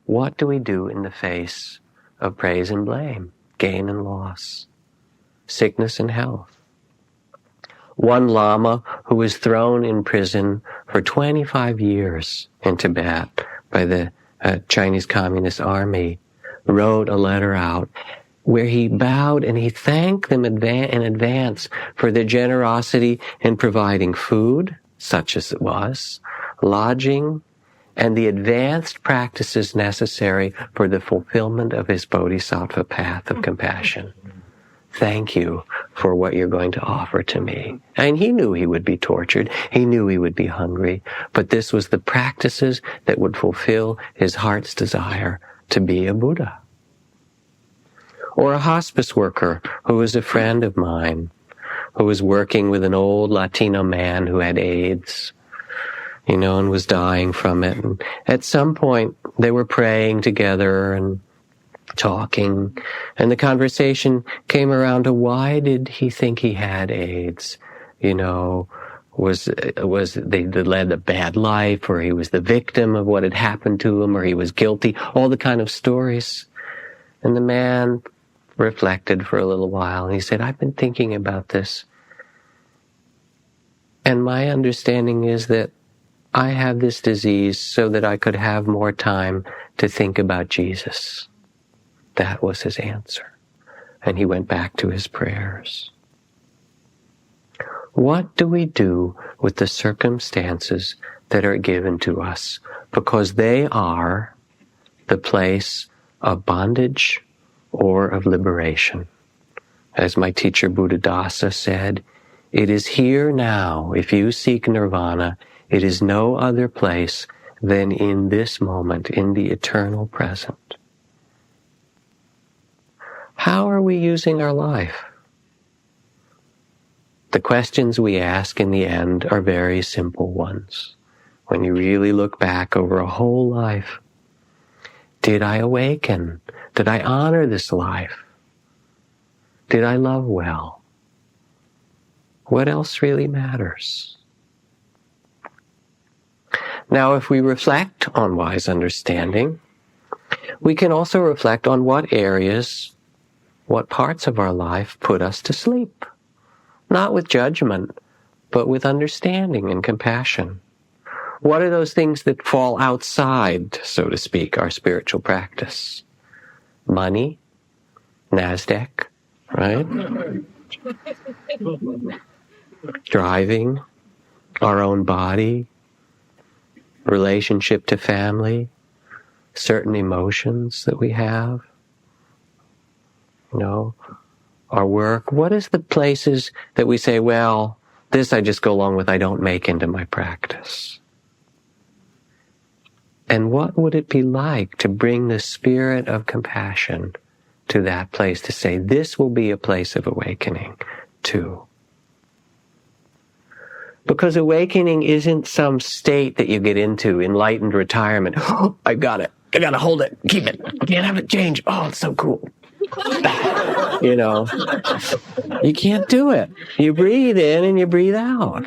What do we do in the face of praise and blame, gain and loss, sickness and health? One Lama who was thrown in prison for 25 years in Tibet by the Chinese Communist Army wrote a letter out where he bowed and he thanked them in advance for their generosity in providing food, such as it was, lodging, and the advanced practices necessary for the fulfillment of his bodhisattva path of compassion. Thank you for what you're going to offer to me. And he knew he would be tortured. He knew he would be hungry. But this was the practices that would fulfill his heart's desire to be a Buddha. Or a hospice worker who was a friend of mine, who was working with an old Latino man who had AIDS, and was dying from it. And at some point, they were praying together and talking, and the conversation came around to why did he think he had AIDS? Was they led a bad life, or he was the victim of what had happened to him, or he was guilty, all the kind of stories. And the man reflected for a little while, and he said, I've been thinking about this, and my understanding is that I have this disease so that I could have more time to think about Jesus. That was his answer. And he went back to his prayers. What do we do with the circumstances that are given to us? Because they are the place of bondage or of liberation. As my teacher Buddhadasa said, it is here now. If you seek nirvana, it is no other place than in this moment, in the eternal present. How are we using our life? The questions we ask in the end are very simple ones. When you really look back over a whole life, did I awaken? Did I honor this life? Did I love well? What else really matters? Now, if we reflect on wise understanding, we can also reflect on what areas, what parts of our life put us to sleep. Not with judgment, but with understanding and compassion. What are those things that fall outside, so to speak, our spiritual practice? Money, NASDAQ, right? Driving, our own body, relationship to family, certain emotions that we have, our work. What is the places that we say, well, this I just go along with, I don't make into my practice? And what would it be like to bring the spirit of compassion to that place, to say, this will be a place of awakening too? Because awakening isn't some state that you get into, enlightened retirement. Oh, I got it. I got to hold it. Keep it. I can't have it change. Oh, it's so cool. You can't do it. You breathe in and you breathe out.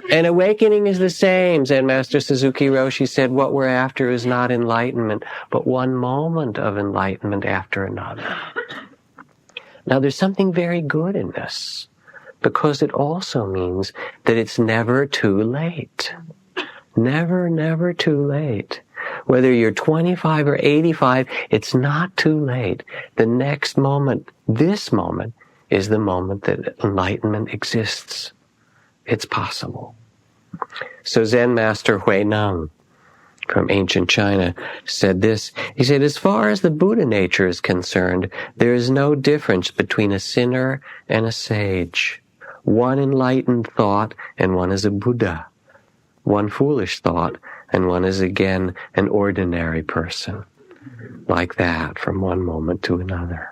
And awakening is the same. Zen Master Suzuki Roshi said, what we're after is not enlightenment, but one moment of enlightenment after another. Now, there's something very good in this, because it also means that it's never too late. Never, never too late. Whether you're 25 or 85, it's not too late. The next moment, this moment, is the moment that enlightenment exists. It's possible. So Zen Master Huineng from ancient China said this. He said, as far as the Buddha nature is concerned, there is no difference between a sinner and a sage. One enlightened thought and one is a Buddha. One foolish thought and one is again an ordinary person. Like that, from one moment to another.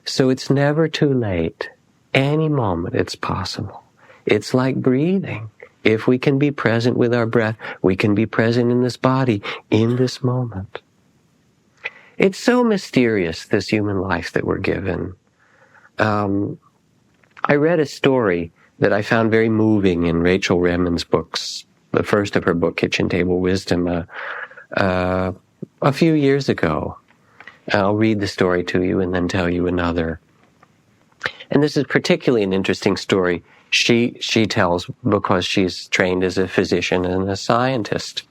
So it's never too late. Any moment it's possible. It's like breathing. If we can be present with our breath, we can be present in this body, in this moment. It's so mysterious, this human life that we're given. I read a story that I found very moving in Rachel Remen's books. The first of her book, Kitchen Table Wisdom. a few years ago. I'll read the story to you and then tell you another. And this is particularly an interesting story she tells because she's trained as a physician and a scientist.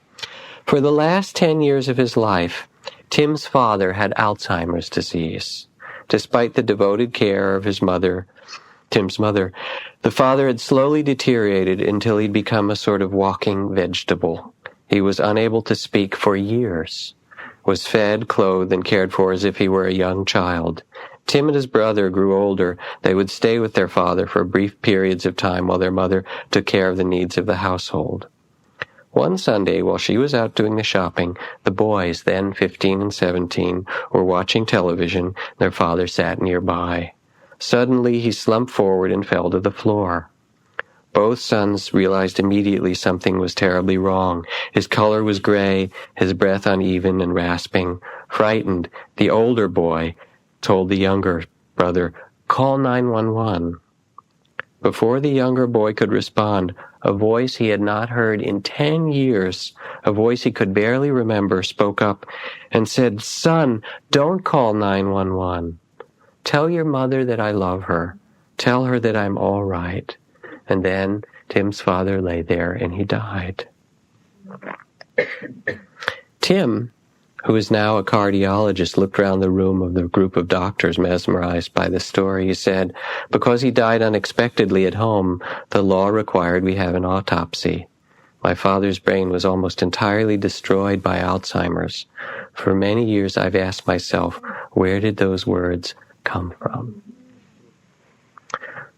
For the last 10 years of his life, Tim's father had Alzheimer's disease. Despite the devoted care of his mother, Tim's mother, the father had slowly deteriorated until he'd become a sort of walking vegetable. He was unable to speak for years, was fed, clothed, and cared for as if he were a young child. Tim and his brother grew older. They would stay with their father for brief periods of time while their mother took care of the needs of the household. One Sunday, while she was out doing the shopping, the boys, then 15 and 17, were watching television. Their father sat nearby. Suddenly, he slumped forward and fell to the floor. Both sons realized immediately something was terribly wrong. His color was gray, his breath uneven and rasping. Frightened, the older boy told the younger brother, "Call 911. Before the younger boy could respond, a voice he had not heard in 10 years, a voice he could barely remember, spoke up and said, "Son, don't call 911. Tell your mother that I love her. Tell her that I'm all right." And then Tim's father lay there and he died. Tim, who is now a cardiologist, looked around the room of the group of doctors mesmerized by the story. He said, because he died unexpectedly at home, the law required we have an autopsy. My father's brain was almost entirely destroyed by Alzheimer's. For many years I've asked myself, where did those words come from?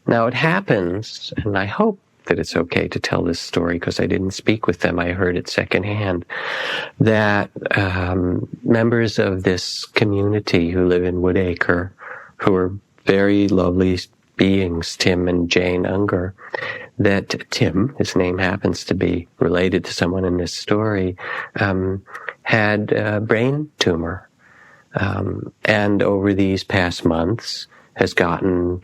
Now it happens, and I hope that it's okay to tell this story because I didn't speak with them, I heard it secondhand, that members of this community who live in Woodacre, who are very lovely beings, Tim and Jane Unger, that Tim, his name happens to be related to someone in this story, had a brain tumor. And over these past months has gotten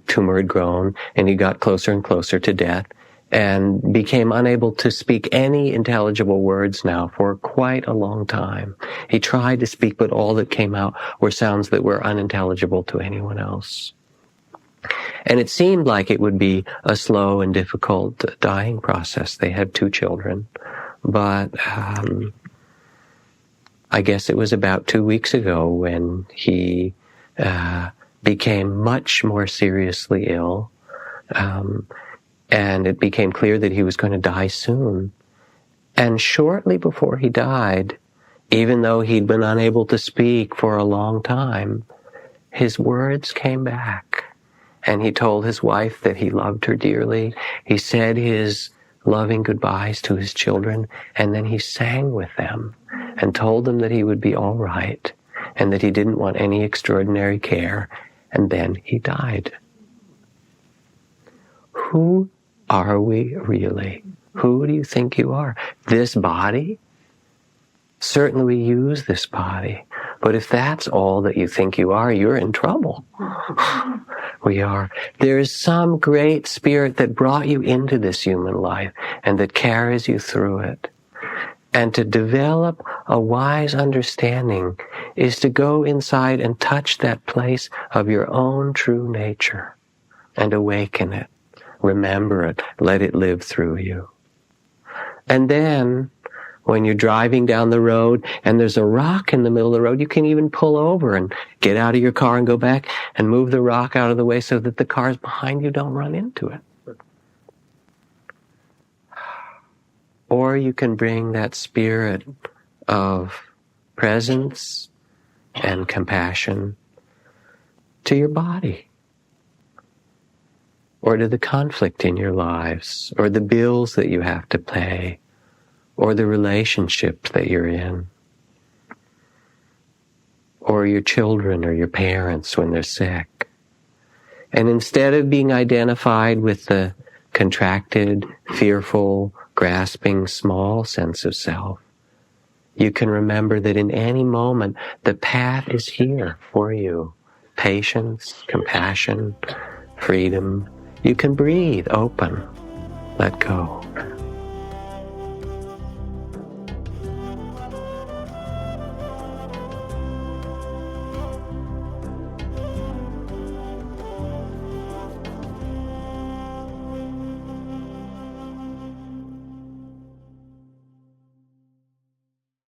tumor had grown, and he got closer and closer to death and became unable to speak any intelligible words now for quite a long time. He tried to speak, but all that came out were sounds that were unintelligible to anyone else. And it seemed like it would be a slow and difficult dying process. They had 2 children, but I guess it was about 2 weeks ago when he became much more seriously ill, and it became clear that he was going to die soon. And shortly before he died, even though he'd been unable to speak for a long time, his words came back, and he told his wife that he loved her dearly. He said his loving goodbyes to his children, and then he sang with them and told them that he would be all right and that he didn't want any extraordinary care. And then he died. Who are we really? Who do you think you are? This body? Certainly we use this body. But if that's all that you think you are, you're in trouble. We are. There is some great spirit that brought you into this human life and that carries you through it. And to develop a wise understanding is to go inside and touch that place of your own true nature and awaken it. Remember it. Let it live through you. And then, when you're driving down the road and there's a rock in the middle of the road, you can even pull over and get out of your car and go back and move the rock out of the way so that the cars behind you don't run into it. Or you can bring that spirit of presence and compassion to your body, or to the conflict in your lives, or the bills that you have to pay, or the relationship that you're in, or your children or your parents when they're sick. And instead of being identified with the contracted, fearful, grasping, small sense of self, you can remember that in any moment, the path is here for you. Patience, compassion, freedom. You can breathe open. Let go.